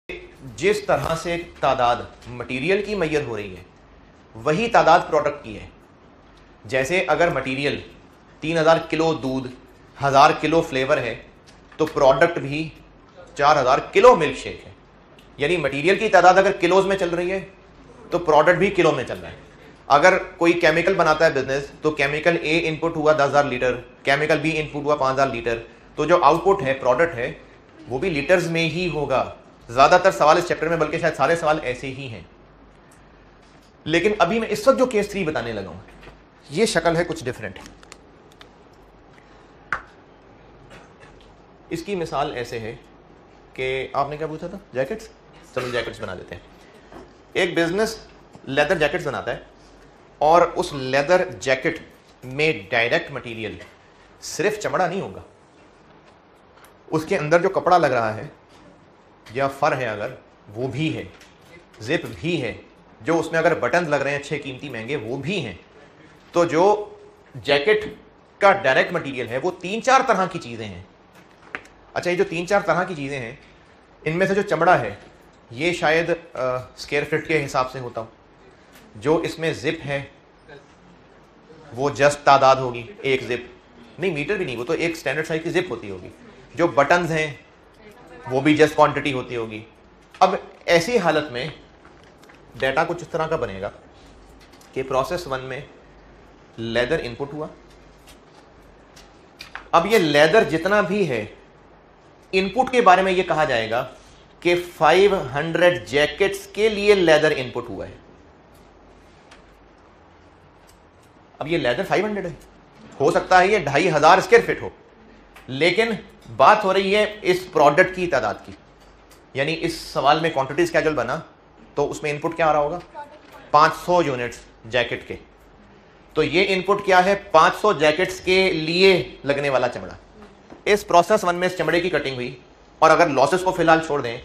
जिस तरह से तादाद मटेरियल की मैयर हो रही है वही तादाद प्रोडक्ट की है। जैसे अगर मटेरियल 3000 किलो दूध, 1000 किलो फ्लेवर है, तो प्रोडक्ट भी 4000 किलो मिल्क शेक है। यानी मटेरियल की तादाद अगर किलोज में चल रही है तो प्रोडक्ट भी किलो में चल रहा है। अगर कोई केमिकल बनाता है बिजनेस, तो केमिकल ए इनपुट हुआ 10,000 लीटर, केमिकल बी इनपुट हुआ 5000 लीटर, तो जो आउटपुट है, प्रोडक्ट है, वो भी लीटर्स में ही होगा। ज़्यादातर सवाल इस चैप्टर में, बल्कि शायद सारे सवाल ऐसे ही हैं। लेकिन अभी मैं इस वक्त जो केस 3 बताने लगा हूं, ये शक्ल है कुछ डिफरेंट। इसकी मिसाल ऐसे है कि आपने क्या पूछा था, जैकेट्स। चलो जैकेट्स बना देते हैं। एक बिजनेस लेदर जैकेट्स बनाता है और उस लेदर जैकेट में डायरेक्ट मटेरियल सिर्फ चमड़ा नहीं होगा, उसके अंदर जो कपड़ा लग रहा है या फर है अगर, वो भी है, जिप भी है, जो उसमें अगर बटन लग रहे हैं अच्छे कीमती महंगे, वो भी हैं। तो जो जैकेट का डायरेक्ट मटेरियल है वो 3-4 तरह की चीज़ें हैं। अच्छा, ये जो 3-4 तरह की चीज़ें हैं, इनमें से जो चमड़ा है ये शायद स्क्वायर फीट के हिसाब से होता हो। जो इसमें जिप है वो जस्ट तादाद होगी, एक जिप नहीं, मीटर भी नहीं, वो तो एक स्टैंडर्ड साइज की जिप होती होगी। जो बटन्स हैं वो भी जस्ट क्वांटिटी होती होगी। अब ऐसी हालत में डाटा कुछ इस तरह का बनेगा कि प्रोसेस 1 में लेदर इनपुट हुआ। अब ये लेदर जितना भी है, इनपुट के बारे में ये कहा जाएगा कि 500 जैकेट्स के लिए लेदर इनपुट हुआ है। अब ये लेदर 500 है, हो सकता है ये 2500 स्क्वायर फीट हो, लेकिन बात हो रही है इस प्रोडक्ट की तादाद की। यानी इस सवाल में क्वांटिटी स्केड्यूल बना तो उसमें इनपुट क्या आ रहा होगा, 500 यूनिट्स जैकेट के। तो ये इनपुट क्या है, 500 जैकेट्स के लिए लगने वाला चमड़ा। इस प्रोसेस 1 में इस चमड़े की कटिंग हुई, और अगर लॉसेस को फिलहाल छोड़ दें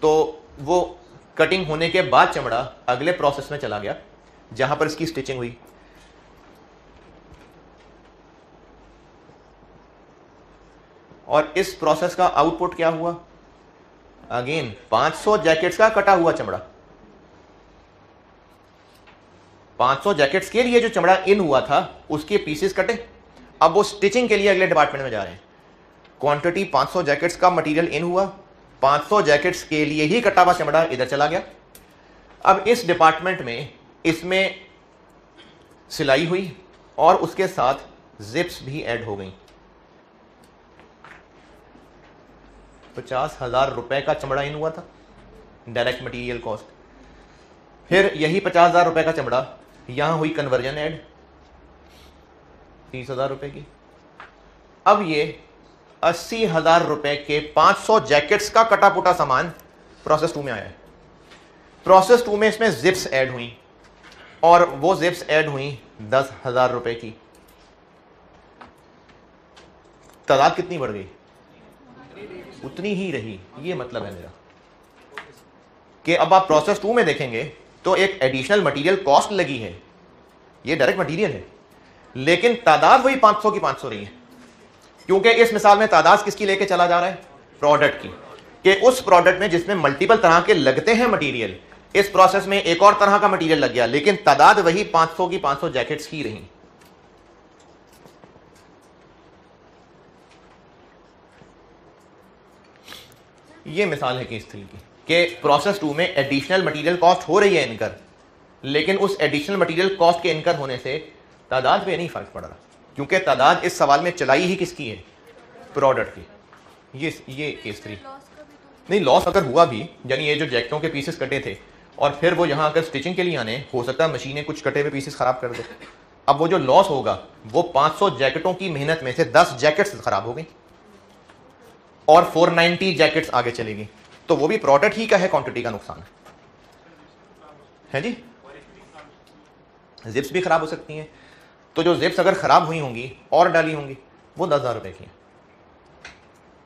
तो वो कटिंग होने के बाद चमड़ा अगले प्रोसेस में चला गया जहां पर इसकी स्टिचिंग हुई। और इस प्रोसेस का आउटपुट क्या हुआ, अगेन 500 जैकेट्स का कटा हुआ चमड़ा। 500 जैकेट्स के लिए जो चमड़ा इन हुआ था उसके पीसेस कटे, अब वो स्टिचिंग के लिए अगले डिपार्टमेंट में जा रहे हैं। क्वांटिटी 500 जैकेट्स का मटेरियल इन हुआ, 500 जैकेट्स के लिए ही कटा हुआ चमड़ा इधर चला गया। अब इस डिपार्टमेंट में इसमें सिलाई हुई और उसके साथ जिप्स भी ऐड हो गई। 50,000 रुपए का चमड़ा इन हुआ था, डायरेक्ट मटेरियल कॉस्ट। फिर यही 50,000 रुपए का चमड़ा यहां हुई कन्वर्जन ऐड 30,000 रुपए की। अब ये 80,000 रुपए के 500 जैकेट्स का कटा पुटा सामान प्रोसेस 2 में आया है। प्रोसेस 2 में इसमें जिप्स ऐड हुई, और वो जिप्स ऐड हुई 10,000 रुपए की। तादाद कितनी बढ़ गई, उतनी ही रही। ये मतलब है मेरा कि अब आप प्रोसेस 2 में देखेंगे तो एक एडिशनल मटेरियल कॉस्ट लगी है, ये डायरेक्ट मटेरियल है, लेकिन तादाद वही 500 की 500 रही है। क्योंकि इस मिसाल में तादाद किसकी लेके चला जा रहा है, प्रोडक्ट की, कि उस प्रोडक्ट में जिसमें मल्टीपल तरह के लगते हैं मटेरियल, इस प्रोसेस में एक और तरह का मटेरियल लग गया, लेकिन तादाद वही 500 की 500 जैकेट्स ही रही। ये मिसाल है केस 3 की, कि प्रोसेस 2 में एडिशनल मटेरियल कॉस्ट हो रही है इनकर, लेकिन उस एडिशनल मटेरियल कॉस्ट के इनकर होने से तादाद पे नहीं फर्क पड़ रहा, क्योंकि तादाद इस सवाल में चलाई ही किसकी है, प्रोडक्ट की। ये केस 3 नहीं, लॉस अगर हुआ भी, यानी ये जो जैकेटों के पीसेस कटे थे और फिर वो यहाँ आकर स्टिचिंग के लिए आने, हो सकता है मशीनें कुछ कटे हुए पीसेस खराब कर दे। अब वो जो लॉस होगा वो 500 जैकेटों की मेहनत में से 10 जैकेट्स खराब हो गई और 490 जैकेट्स आगे चलेगी, तो वो भी प्रोडक्ट ही का है, क्वांटिटी का नुकसान है जी। जिप्स भी खराब हो सकती हैं, तो जो जिप्स अगर खराब हुई होंगी और डाली होंगी वो 10,000 रुपए की हैं,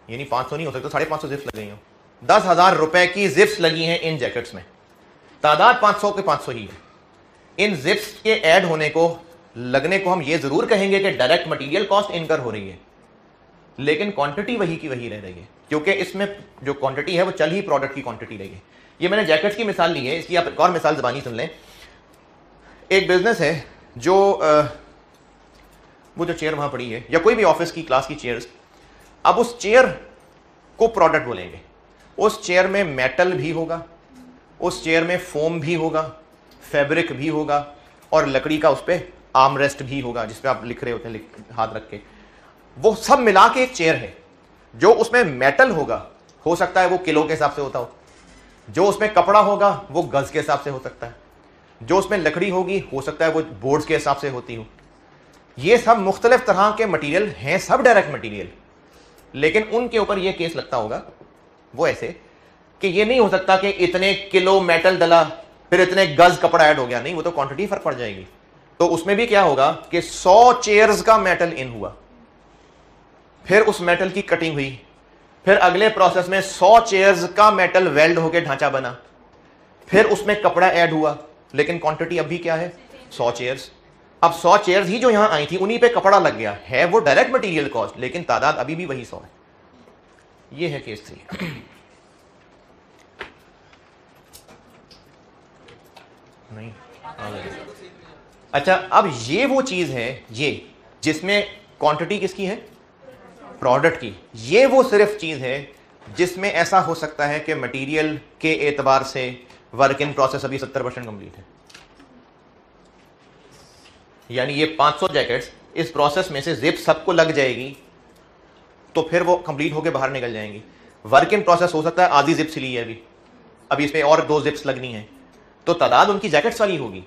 यानी 500 नहीं हो सकता, 550 जिप्स लग गई हो। 10,000 रुपए की जिप्स लगी हैं इन जैकेट्स में, तादाद 500 के 500 ही है। इन जिप्स के ऐड होने को, लगने को हम ये जरूर कहेंगे कि डायरेक्ट मटेरियल कॉस्ट इनकर हो रही है, लेकिन क्वांटिटी वही की वही रह रही है। क्योंकि इसमें जो क्वांटिटी है वो चल ही प्रोडक्ट की क्वांटिटी रही है। ये मैंने जैकेट्स की मिसाल ली है, इसकी आप एक और मिसाल ज़बानी सुन लें। एक बिजनेस है जो वो जो चेयर वहाँ पड़ी है, या कोई भी ऑफिस की क्लास की चेयर्स, अब उस चेयर को प्रोडक्ट बोलेंगे। उस चेयर में मेटल भी होगा, उस चेयर में फोम भी होगा, फैब्रिक भी होगा, और लकड़ी का उस पर आर्म रेस्ट भी होगा जिस पे आप लिख रहे होते हैं हाथ रख के। वो सब मिला के एक चेयर है। जो उसमें मेटल होगा, हो सकता है वो किलो के हिसाब से होता हो, जो उसमें कपड़ा होगा वो गज के हिसाब से हो सकता है, जो उसमें लकड़ी होगी हो सकता है वो बोर्ड्स के हिसाब से होती हो। ये सब मुख्तलिफ तरह के मटेरियल हैं, सब डायरेक्ट मटेरियल, लेकिन उनके ऊपर ये केस लगता होगा वो ऐसे कि ये नहीं हो सकता कि इतने किलो मेटल डला फिर इतने गज कपड़ा ऐड हो गया, नहीं, वो तो क्वांटिटी फर्क पड़ जाएगी। तो उसमें भी क्या होगा कि 100 चेयर्स का मेटल इन हुआ, फिर उस मेटल की कटिंग हुई, फिर अगले प्रोसेस में 100 चेयर्स का मेटल वेल्ड होकर ढांचा बना, फिर उसमें कपड़ा ऐड हुआ, लेकिन क्वांटिटी अभी क्या है, 100 चेयर्स। अब 100 चेयर्स ही जो यहां आई थी उन्हीं पे कपड़ा लग गया है, वो डायरेक्ट मटेरियल कॉस्ट, लेकिन तादाद अभी भी वही 100 है। ये है केस 3। नहीं, अच्छा, अब ये वो चीज है ये जिसमें क्वांटिटी किसकी है, प्रोडक्ट की। ये वो सिर्फ चीज है जिसमें ऐसा हो सकता है कि मटेरियल के एतबार से वर्क इन प्रोसेस अभी 70% कंप्लीट है। यानी ये 500 जैकेट्स इस प्रोसेस में से जिप सबको लग जाएगी तो फिर वो कंप्लीट होकर बाहर निकल जाएंगी। वर्क इन प्रोसेस हो सकता है आधी जिप सिली है अभी इसमें और 2 जिप्स लगनी है, तो तादाद उनकी जैकेट्स वाली होगी,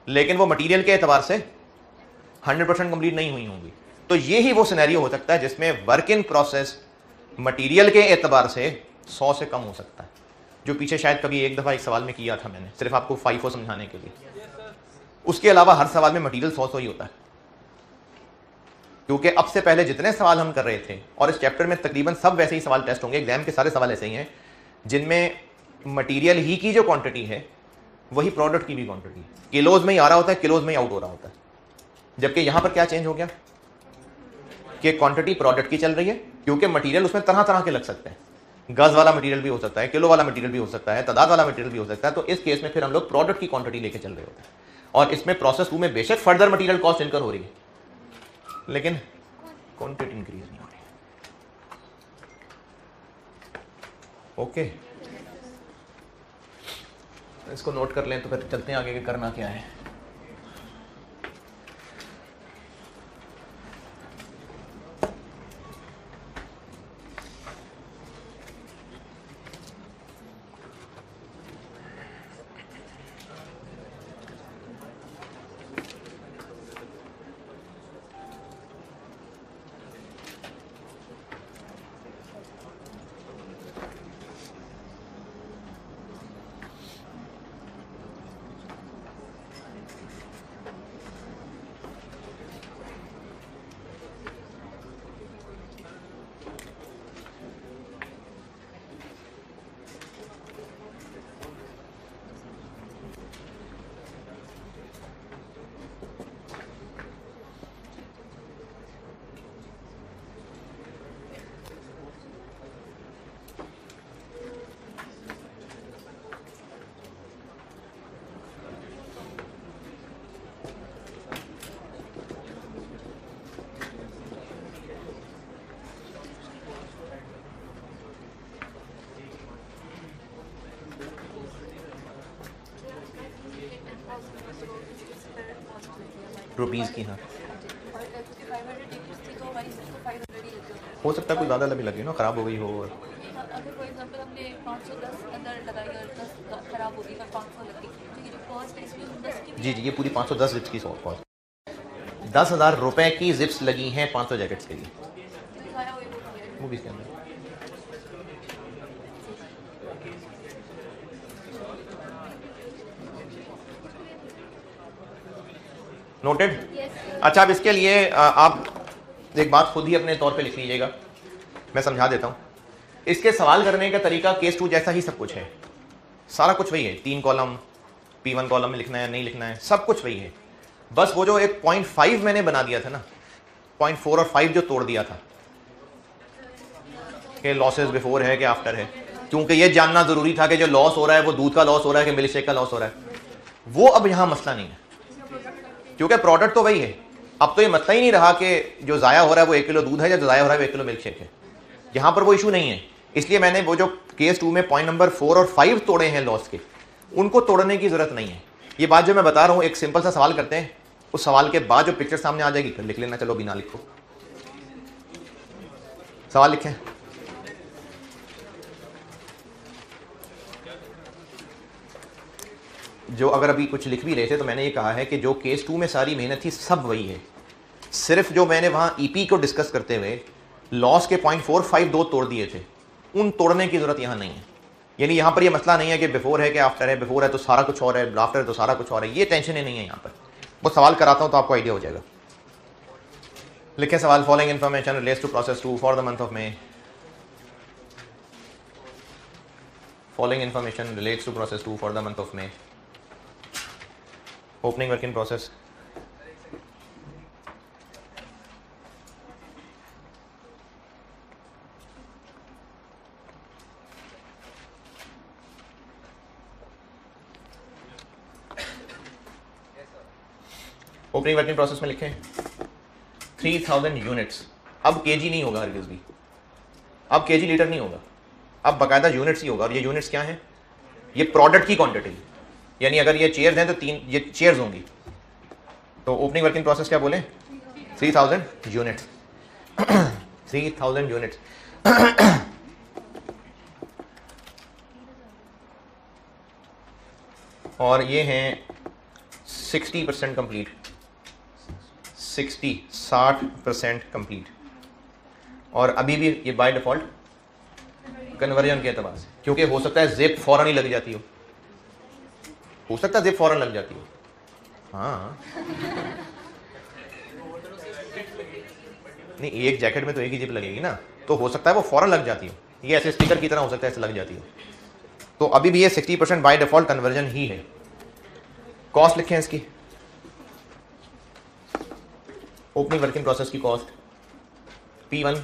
लेकिन वो मटेरियल के एतबार से 100% कंप्लीट नहीं हुई होंगी। तो ये ही वो सिनेरियो हो सकता है जिसमें वर्क इन प्रोसेस मटेरियल के एतबार से 100 से कम हो सकता है, जो पीछे शायद कभी एक दफ़ा एक सवाल में किया था मैंने, सिर्फ आपको FIFO समझाने के लिए। उसके अलावा हर सवाल में मटेरियल 100 ही होता है, क्योंकि अब से पहले जितने सवाल हम कर रहे थे, और इस चैप्टर में तकरीबन सब वैसे ही सवाल टेस्ट होंगे, एग्जाम के सारे सवाल ऐसे ही हैं जिनमें मटेरियल ही की जो क्वांटिटी है वही प्रोडक्ट की भी क्वांटिटी है। किलोज में ही आ रहा होता है, किलोज में ही आउट हो रहा होता है। जबकि यहां पर क्या चेंज हो गया कि क्वांटिटी प्रोडक्ट की चल रही है, क्योंकि मटेरियल उसमें तरह तरह के लग सकते हैं। गज वाला मटेरियल भी हो सकता है, किलो वाला मटेरियल भी हो सकता है, तादाद वाला मटेरियल भी हो सकता है। तो इस केस में फिर हम लोग प्रोडक्ट की क्वांटिटी लेके चल रहे होते हैं, और इसमें प्रोसेस 2 में बेशक फर्दर मटेरियल कॉस्ट इनकर हो रही है, लेकिन क्वांटिटी इंक्रीज नहीं हो रही। ओके, इसको नोट कर लें तो फिर चलते हैं आगे कि करना क्या है। रुपीज़ की, हाँ, हो सकता है कोई ज़्यादा भी लगे ना, ख़राब हो गई हो। अगर फॉर एग्जांपल हमने 510 अंदर लगाई और 10 खराब हो गई और 500 लग गई, तो ये जो कॉस्ट है इसमें 10 की जी, ये पूरी 510 जिप्स की कॉस्ट, 10,000 रुपए की जिप्स लगी हैं 500 जैकेट्स के लिए, वो भी इसके अंदर। नोटेड? अच्छा, अब इसके लिए आप एक बात खुद ही अपने तौर पे लिख लीजिएगा, मैं समझा देता हूँ। इसके सवाल करने का तरीका केस 2 जैसा ही सब कुछ है, सारा कुछ वही है। 3 कॉलम, P1 कॉलम में लिखना है, नहीं लिखना है, सब कुछ वही है। बस वो जो एक 0.5 मैंने बना दिया था ना, 0.4 और 5 जो तोड़ दिया था, कि लॉसेस बिफोर है कि आफ्टर है, क्योंकि ये जानना जरूरी था कि जो लॉस हो रहा है वो दूध का लॉस हो रहा है कि मिल्क शेक का लॉस हो रहा है। वो अब यहाँ मसला नहीं है, क्योंकि प्रोडक्ट तो वही है। अब तो ये मसला ही नहीं रहा कि जो ज़ाया हो रहा है वो 1 किलो दूध है या जो ज़ाया हो रहा है वो 1 किलो मिल्क शेक है। यहाँ पर वो इशू नहीं है। इसलिए मैंने वो जो केस 2 में पॉइंट नंबर 4 और 5 तोड़े हैं लॉस के, उनको तोड़ने की जरूरत नहीं है। ये बात जो मैं बता रहा हूँ, एक सिंपल सा सवाल करते हैं, उस सवाल के बाद जो पिक्चर सामने आ जाएगी लिख लेना। चलो बिना लिखो, सवाल लिखें। जो अगर अभी कुछ लिख भी रहे थे तो मैंने ये कहा है कि जो केस 2 में सारी मेहनत थी सब वही है, सिर्फ जो मैंने वहाँ ईपी को डिस्कस करते हुए लॉस के पॉइंट 4, 5, 2 तोड़ दिए थे, उन तोड़ने की जरूरत यहाँ नहीं है। यानी यहाँ पर ये मसला नहीं है कि बिफोर है कि आफ्टर है, बिफोर है तो सारा कुछ और है, आफ्टर है तो सारा कुछ और है, ये टेंशन ही नहीं है यहाँ पर। वो सवाल कराता हूँ तो आपको आइडिया हो जाएगा। लिखें सवाल, following information relates to process 2 for the month of May. Following information relates to process 2 for the month of May. Opening work in process, opening working process में लिखें 3000 यूनिट्स। अब केजी नहीं होगा हरगिज़ भी, अब केजी लीटर नहीं होगा, अब बाकायदा यूनिट्स ही होगा। और ये यूनिट्स क्या हैं? ये प्रोडक्ट की क्वांटिटी, यानी अगर ये चेयर्स हैं तो 3 ये चेयर्स होंगी। तो ओपनिंग वर्किंग प्रोसेस क्या बोले? 3000 यूनिट्स 3000 यूनिट्स। और ये हैं 60% कंप्लीट, 60% कंप्लीट। और अभी भी ये बाय डिफॉल्ट कन्वर्जन के एतबार से, क्योंकि हो सकता है जिप फौरन ही लग जाती हो सकता है जिप फौरन लग जाती हो। हाँ नहीं, एक जैकेट में तो एक ही जिप लगेगी ना, तो हो सकता है वो फौरन लग जाती हो। ये ऐसे स्टिकर की तरह हो सकता है ऐसे लग जाती हो। तो अभी भी ये 60% बाय डिफॉल्ट कन्वर्जन ही है। कॉस्ट लिखें इसकी, ओपनिंग वर्किंग प्रोसेस की कॉस्ट P1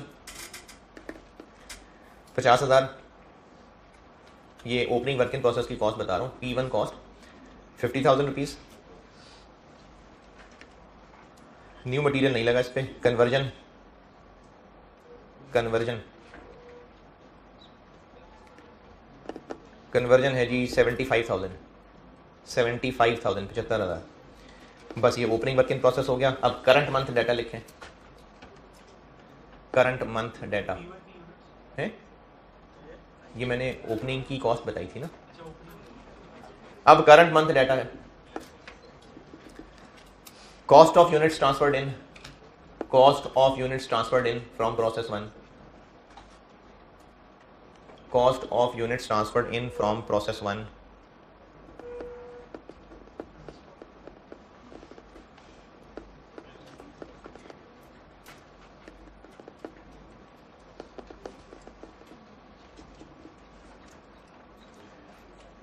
50,000। ये ओपनिंग वर्किंग प्रोसेस की कॉस्ट बता रहा हूँ। P1 cost 50,000 rupees. New material नहीं लगा इस पे। कन्वर्जन है जी 75,000 75,000। बस ये ओपनिंग वर्किंग प्रोसेस हो गया। अब करंट मंथ डाटा लिखें। करंट मंथ डाटा है, ये मैंने ओपनिंग की कॉस्ट बताई थी ना। अब करंट मंथ डाटा है। Cost of units transferred in, cost of units transferred in from process 1, cost of units transferred in from process 1।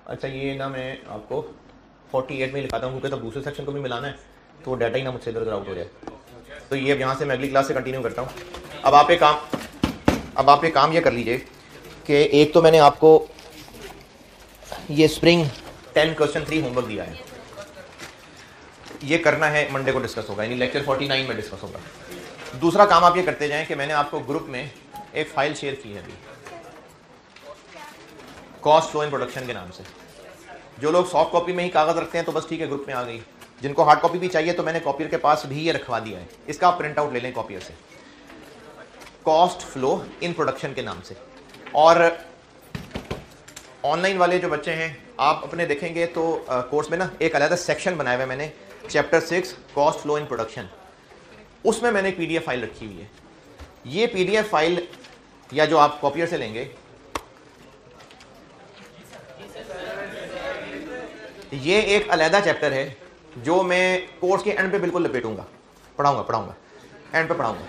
अच्छा, ये ना मैं आपको 48 में लिखाता हूँ, क्योंकि तब दूसरे सेक्शन को भी मिलाना है, तो डाटा ही ना मुझसे इधर उधर आउट हो जाए। तो ये अब यहाँ से मैं अगली क्लास से कंटिन्यू करता हूँ। अब आप एक काम ये कर लीजिए कि एक तो मैंने आपको ये स्प्रिंग 10 क्वेश्चन 3 होमवर्क दिया है, ये करना है, मंडे को डिस्कस होगा, यानी लेक्चर 49 में डिस्कस होगा। दूसरा काम आप ये करते जाएं कि मैंने आपको ग्रुप में एक फाइल शेयर की है अभी, कॉस्ट फ्लो इन प्रोडक्शन के नाम से। जो लोग सॉफ्ट कॉपी में ही कागज रखते हैं तो बस ठीक है, ग्रुप में आ गई। जिनको हार्ड कॉपी भी चाहिए तो मैंने कॉपियर के पास भी ये रखवा दिया है, इसका आप प्रिंट आउट ले लें कॉपियर से, कॉस्ट फ्लो इन प्रोडक्शन के नाम से। और ऑनलाइन वाले जो बच्चे हैं, आप अपने देखेंगे तो कोर्स में ना एक अलग सेक्शन बनाया हुआ है मैंने, chapter 6 cost flow in production, उसमें मैंने एक PDF फाइल रखी हुई है। ये PDF फाइल या जो आप कॉपियर से लेंगे, ये एक अलहदा चैप्टर है जो मैं कोर्स के एंड पे बिल्कुल लपेटूंगा, पढ़ाऊंगा एंड पे पढ़ाऊंगा,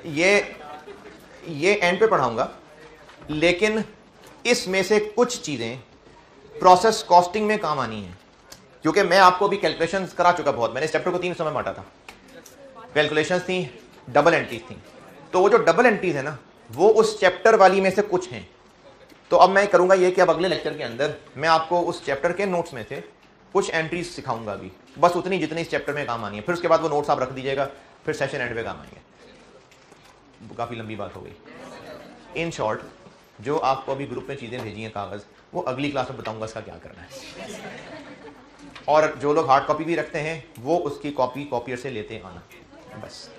ये एंड पे पढ़ाऊंगा। लेकिन इसमें से कुछ चीज़ें प्रोसेस कॉस्टिंग में काम आनी है, क्योंकि मैं आपको भी कैलकुलेशंस करा चुका बहुत। मैंने इस चैप्टर को 3 समय बांटा था। कैलकुलेशंस थी, डबल एंट्रीज थी। तो वो जो डबल एंट्रीज है ना, वो उस चैप्टर वाली में से कुछ हैं। तो अब मैं करूंगा ये कि अब अगले लेक्चर के अंदर मैं आपको उस चैप्टर के नोट्स में से कुछ एंट्रीज सिखाऊंगा अभी, बस उतनी जितनी इस चैप्टर में काम आनी है। फिर उसके बाद वो नोट्स आप रख दीजिएगा, फिर सेशन एंड पे काम आएंगे। काफ़ी लंबी बात हो गई। इन शॉर्ट, जो आपको अभी ग्रुप में चीज़ें भेजी हैं कागज़, वो अगली क्लास में बताऊंगा इसका क्या करना है। और जो लोग हार्ड कॉपी भी रखते हैं वो उसकी कॉपी कॉपियर से लेते आना, बस।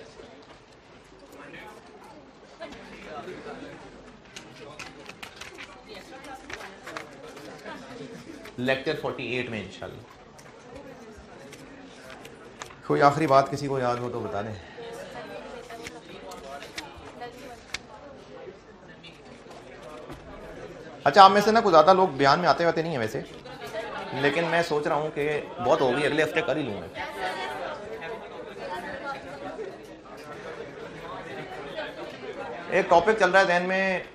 लेक्चर 48 में इंशाल्लाह। कोई आखिरी बात किसी को याद हो तो बता दें। अच्छा, आप में से ना कुछ ज़्यादा लोग बयान में आते नहीं हैं वैसे, लेकिन मैं सोच रहा हूँ कि बहुत हो गई, अगले हफ्ते कर ही लूँगा। एक टॉपिक चल रहा है ज़हन में,